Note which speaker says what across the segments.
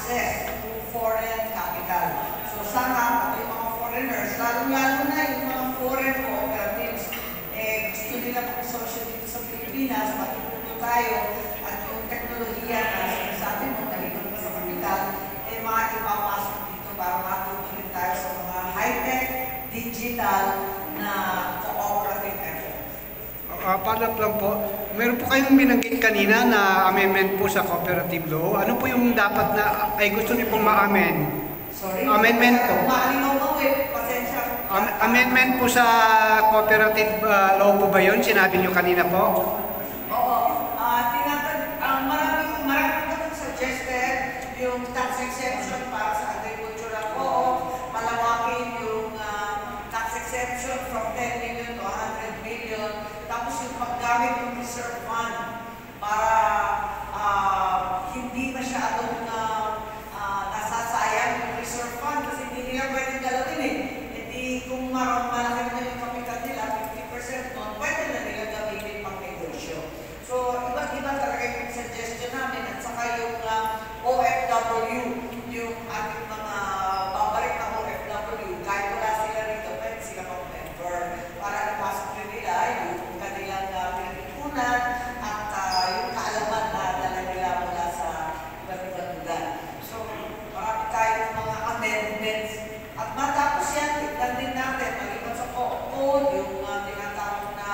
Speaker 1: access to foreign capital. So sana yung mga foreigners, lalo-lalo na yung mga foreign cooperatives, gusto nila mag-social dito sa Pilipinas, matututo tayo at yung teknolohiya na sinasabi mo, naligang pa sa kapital, mga ipapasok dito para matuto rin tayo sa mga high-tech, digital na cooperative effort.
Speaker 2: Follow-up lang po, meron po kayong binanggit kanina na amendment po sa cooperative law. Ano po yung dapat na, ay gusto niyo pong ma-amend?
Speaker 1: Sorry?
Speaker 2: Amendment po.
Speaker 1: Maalimaw ba pasensya?
Speaker 2: Amendment po sa cooperative law po ba yun? Sinabi niyo kanina po?
Speaker 1: Oo. Maraming kami suggested yung tax exemption para sa agricultural co-op, malawakin yung tax exemption from 10 million to 100 million, tapos yung paggamit ng reserve fund para hindi masyadong nasasayang yung reserve fund kasi hindi nila pwedeng galawin eh. Hindi kung malaki na yung kapital nila, 50% nun, pwede na nila gamitin pang negosyo. So, iba-iba talaga yung suggestion namin at saka yung OFW, yung ating mga babalik na OFW, kahit wala sila rito, pwede sila mag-member para napasok rin nila yung kanilang pinag-ipunan at yung kaalaman na dala nila mula sa iba't-ibang lugar. So, marami tayong mga amendments at matapos yan, tignan din natin, maliban sa code, yung tinatawag na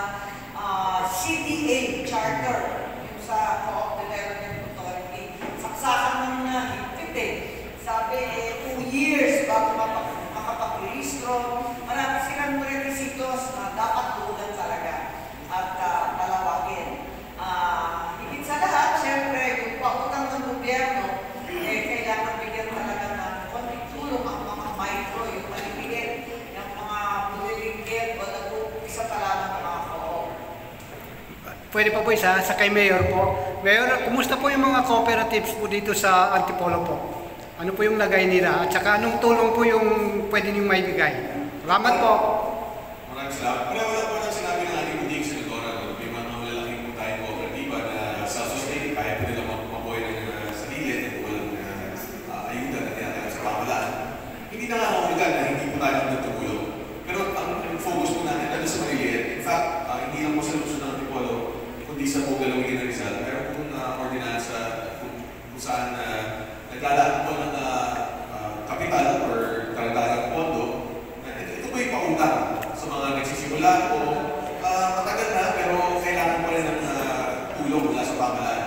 Speaker 1: CDA charter, yung sa Co-op Development Authority. Saksakan ng higpit eh. Sabi 2 years bago makapag-rehistro. Marami silang requisitos na dapat tulan talaga at palawagin. Higit sa lahat, syempre, yung pautang ng gobyerno, kailangan bigyan talaga ng konting tulong ang mga micro, yung maliliit, yung mga bulilinggit, wala po, isa pa lang ang mga co-op.
Speaker 2: Pwede pa po isa, sa kay Mayor po. Mayor, kumusta po yung mga cooperatives po dito sa Antipolo po? Ano po yung lagay nila? At saka anong tulong po yung pwede niyong maibigay? Salamat po.
Speaker 3: Maraming salamat. Wala po nang sinabi ng ating buting senadora. May mga malalaking po tayong kooperatiba na self-sustain, kaya po nila mabuhay ng sarili at walang ayuda na tinatawag sa pamahalaan. Hindi na nga mahulugan na hindi po tayo nagtutulong. Pero ang focus po natin ano sa maliliit. In fact, hindi lang po sa Luzon ng Antipolo, kundi sa Bugalawin na Rizal. Meron po ordinansa kung saan naglalaan po ng kapital or karagdagang pondo. Ito po yung pautang sa mga nagsisimula o matagal na pero kailangan pa rin ng tulong mula sa pamahalaan.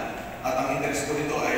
Speaker 3: At ang interest po nito ay